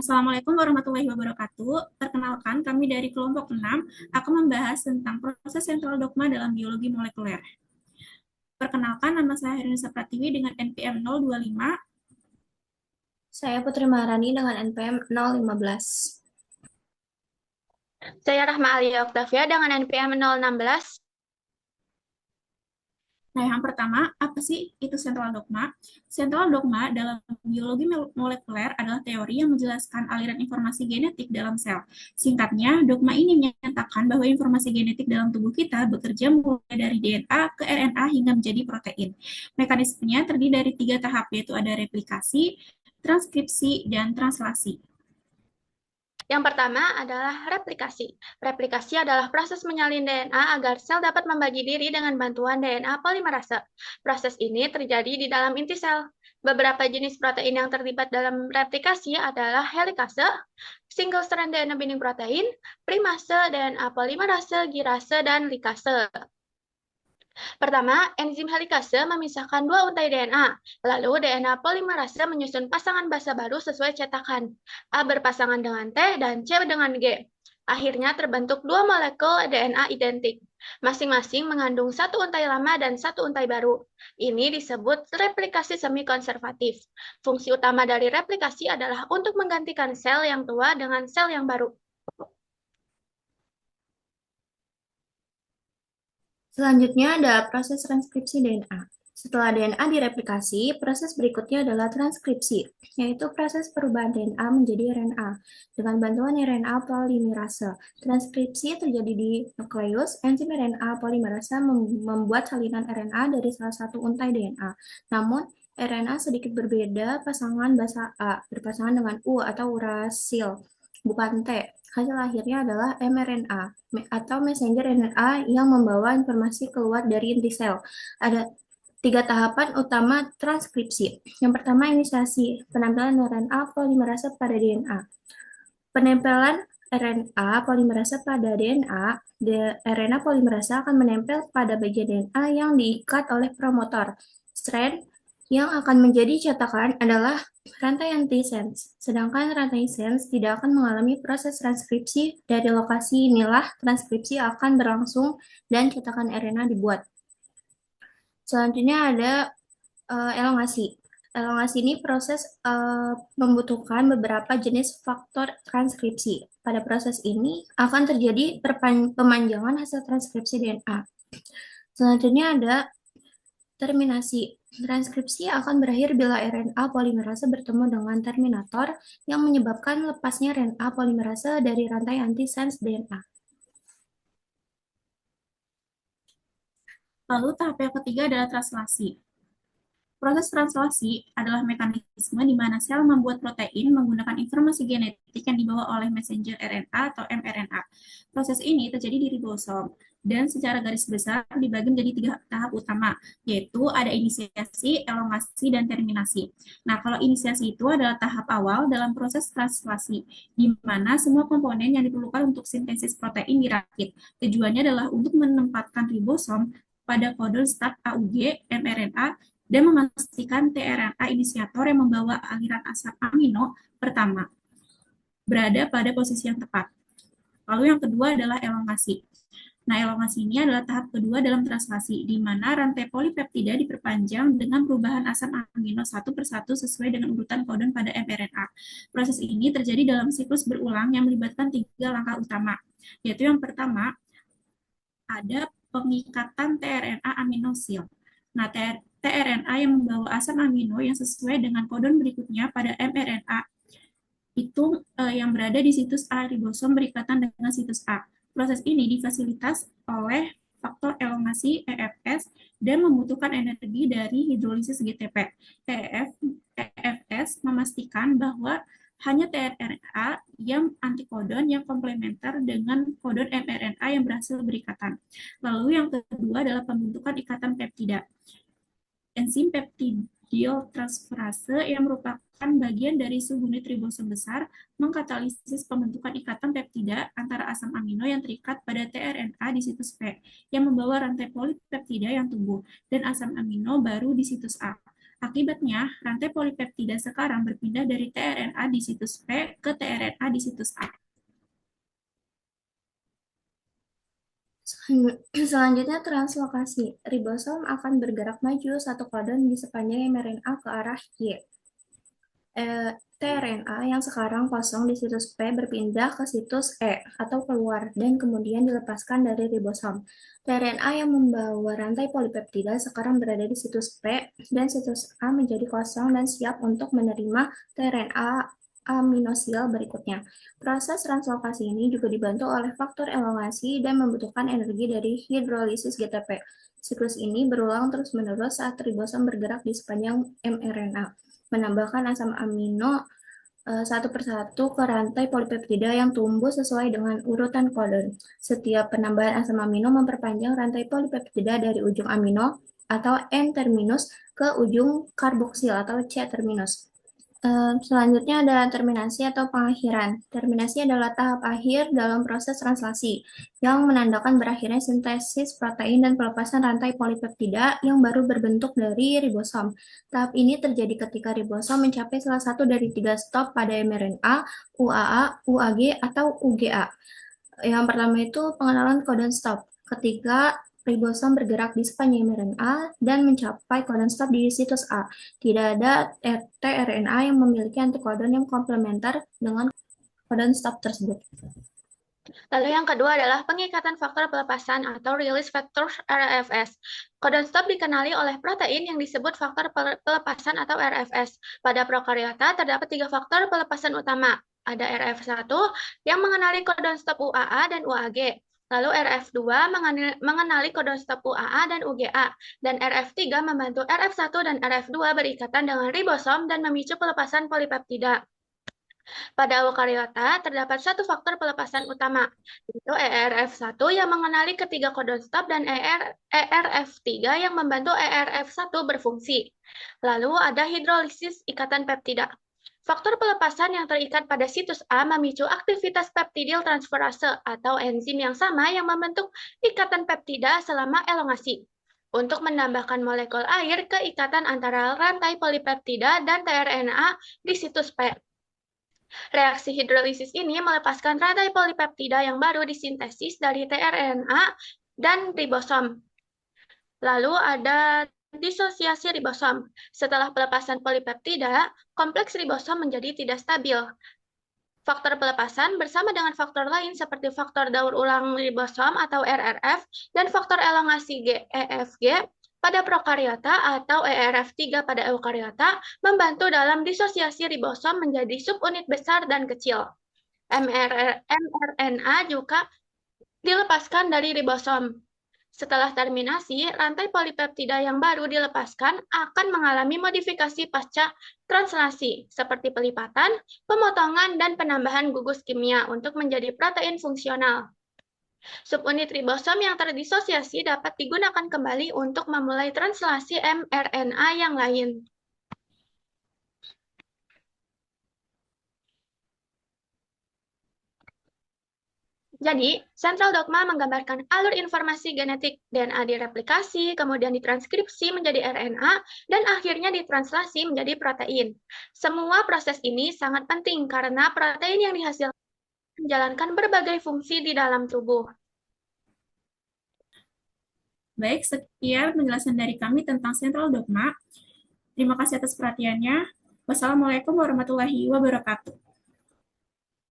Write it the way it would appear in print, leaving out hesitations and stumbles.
Assalamualaikum warahmatullahi wabarakatuh. Perkenalkan, kami dari kelompok 6 akan membahas tentang proses sentral dogma dalam biologi molekuler. Perkenalkan, nama saya Herinisa Pratiwi dengan NPM 025. Saya Putri Maharani dengan NPM 015. Saya Rahma Alia Oktavia dengan NPM 016. Nah, yang pertama, apa sih itu sentral dogma? Sentral dogma dalam biologi molekuler adalah teori yang menjelaskan aliran informasi genetik dalam sel. Singkatnya, dogma ini menyatakan bahwa informasi genetik dalam tubuh kita bekerja mulai dari DNA ke RNA hingga menjadi protein. Mekanismenya terdiri dari 3 tahap, yaitu ada replikasi, transkripsi, dan translasi. Yang pertama adalah replikasi. Replikasi adalah proses menyalin DNA agar sel dapat membagi diri dengan bantuan DNA polimerase. Proses ini terjadi di dalam inti sel. Beberapa jenis protein yang terlibat dalam replikasi adalah helikase, single strand DNA binding protein, primase, DNA polimerase, girase, dan likase. Pertama, enzim helikase memisahkan dua untai DNA. Lalu DNA polimerase menyusun pasangan basa baru sesuai cetakan. A berpasangan dengan T dan C dengan G. Akhirnya terbentuk dua molekul DNA identik. Masing-masing mengandung satu untai lama dan satu untai baru. Ini disebut replikasi semi konservatif. Fungsi utama dari replikasi adalah untuk menggantikan sel yang tua dengan sel yang baru. Selanjutnya ada proses transkripsi DNA. Setelah DNA direplikasi, proses berikutnya adalah transkripsi, yaitu proses perubahan DNA menjadi RNA dengan bantuan RNA polimerase. Transkripsi terjadi di nukleus. Enzim RNA polimerase membuat salinan RNA dari salah satu untai DNA. Namun, RNA sedikit berbeda pasangan basa A berpasangan dengan U atau urasil, bukan T. Hasil akhirnya adalah mRNA atau messenger RNA yang membawa informasi keluar dari inti sel. Ada 3 tahapan utama transkripsi. Yang pertama, inisiasi penempelan RNA polimerase pada DNA. Penempelan RNA polimerase pada DNA, RNA polimerase akan menempel pada bagian DNA yang diikat oleh promotor. Strand yang akan menjadi cetakan adalah rantai antisense, sedangkan rantai sense tidak akan mengalami proses transkripsi. Dari lokasi inilah transkripsi akan berlangsung dan cetakan RNA dibuat. Selanjutnya ada elongasi. Elongasi ini proses membutuhkan beberapa jenis faktor transkripsi. Pada proses ini akan terjadi pemanjangan hasil transkripsi DNA. Selanjutnya ada terminasi. Transkripsi akan berakhir bila RNA polimerase bertemu dengan terminator yang menyebabkan lepasnya RNA polimerase dari rantai antisense DNA. Lalu tahap yang ketiga adalah translasi. Proses translasi adalah mekanisme di mana sel membuat protein menggunakan informasi genetik yang dibawa oleh messenger RNA atau mRNA. Proses ini terjadi di ribosom dan secara garis besar dibagi menjadi 3 tahap utama, yaitu ada inisiasi, elongasi, dan terminasi. Nah, kalau inisiasi itu adalah tahap awal dalam proses translasi, di mana semua komponen yang diperlukan untuk sintesis protein dirakit. Tujuannya adalah untuk menempatkan ribosom pada kode start AUG mRNA dan memastikan tRNA inisiator yang membawa aliran asam amino pertama berada pada posisi yang tepat. Lalu yang kedua adalah elongasi. Nah, elongasi ini adalah tahap kedua dalam translasi, di mana rantai polipeptida diperpanjang dengan perubahan asam amino satu persatu sesuai dengan urutan kodon pada mRNA. Proses ini terjadi dalam siklus berulang yang melibatkan 3 langkah utama, yaitu yang pertama, ada pengikatan tRNA aminosil. Nah, tRNA yang membawa asam amino yang sesuai dengan kodon berikutnya pada mRNA itu yang berada di situs A ribosom berikatan dengan situs A. Proses ini difasilitas oleh faktor elongasi EFS dan membutuhkan energi dari hidrolisis GTP. EFS memastikan bahwa hanya tRNA yang antikodon yang komplementer dengan kodon mRNA yang berhasil berikatan. Lalu yang kedua adalah pembentukan ikatan peptida. Enzim peptidiotransferase yang merupakan bagian dari subunit ribosom besar mengkatalisis pembentukan ikatan peptida antara asam amino yang terikat pada tRNA di situs P yang membawa rantai polipeptida yang tumbuh dan asam amino baru di situs A. Akibatnya, rantai polipeptida sekarang berpindah dari tRNA di situs P ke tRNA di situs A. Selanjutnya translokasi. Ribosom akan bergerak maju satu kodon di sepanjang mRNA ke arah Y. tRNA yang sekarang kosong di situs P berpindah ke situs E atau keluar dan kemudian dilepaskan dari ribosom. tRNA yang membawa rantai polipeptida sekarang berada di situs P dan situs A menjadi kosong dan siap untuk menerima tRNA aminosil berikutnya. Proses translokasi ini juga dibantu oleh faktor elongasi dan membutuhkan energi dari hidrolisis GTP. Siklus ini berulang terus-menerus saat ribosom bergerak di sepanjang mRNA, menambahkan asam amino satu persatu ke rantai polipeptida yang tumbuh sesuai dengan urutan kodon. Setiap penambahan asam amino memperpanjang rantai polipeptida dari ujung amino atau N-terminus ke ujung karboksil atau C-terminus. Selanjutnya ada terminasi atau pengakhiran. Terminasi adalah tahap akhir dalam proses translasi yang menandakan berakhirnya sintesis protein dan pelepasan rantai polipeptida yang baru berbentuk dari ribosom. Tahap ini terjadi ketika ribosom mencapai salah satu dari 3 stop pada mRNA, UAA, UAG, atau UGA. Yang pertama itu pengenalan codon stop. Ketika ribosom bergerak di sepanjang mRNA dan mencapai codon stop di situs A. Tidak ada tRNA yang memiliki antikodon yang komplementer dengan codon stop tersebut. Lalu yang kedua adalah pengikatan faktor pelepasan atau release factors RFS. Codon stop dikenali oleh protein yang disebut faktor pelepasan atau RFS. Pada prokariota terdapat 3 faktor pelepasan utama. Ada RF1 yang mengenali codon stop UAA dan UAG. Lalu RF2 mengenali codon stop UAA dan UGA. Dan RF3 membantu RF1 dan RF2 berikatan dengan ribosom dan memicu pelepasan polipeptida. Pada eukariota, terdapat satu faktor pelepasan utama, yaitu ERF1 yang mengenali ketiga codon stop dan ERF3 yang membantu ERF1 berfungsi. Lalu ada hidrolisis ikatan peptida. Faktor pelepasan yang terikat pada situs A memicu aktivitas peptidil transferase atau enzim yang sama yang membentuk ikatan peptida selama elongasi untuk menambahkan molekul air ke ikatan antara rantai polipeptida dan tRNA di situs P. Reaksi hidrolisis ini melepaskan rantai polipeptida yang baru disintesis dari tRNA dan ribosom. Lalu ada disosiasi ribosom. Setelah pelepasan polipeptida, kompleks ribosom menjadi tidak stabil. Faktor pelepasan bersama dengan faktor lain seperti faktor daur ulang ribosom atau RRF dan faktor elongasi EFG pada prokariota atau ERF3 pada eukariota membantu dalam disosiasi ribosom menjadi subunit besar dan kecil. mRNA juga dilepaskan dari ribosom. Setelah terminasi, rantai polipeptida yang baru dilepaskan akan mengalami modifikasi pasca translasi, seperti pelipatan, pemotongan, dan penambahan gugus kimia untuk menjadi protein fungsional. Subunit ribosom yang terdisosiasi dapat digunakan kembali untuk memulai translasi mRNA yang lain. Jadi, central dogma menggambarkan alur informasi genetik DNA direplikasi, kemudian ditranskripsi menjadi RNA, dan akhirnya ditranslasi menjadi protein. Semua proses ini sangat penting karena protein yang dihasilkan menjalankan berbagai fungsi di dalam tubuh. Baik, sekian penjelasan dari kami tentang central dogma. Terima kasih atas perhatiannya. Wassalamualaikum warahmatullahi wabarakatuh.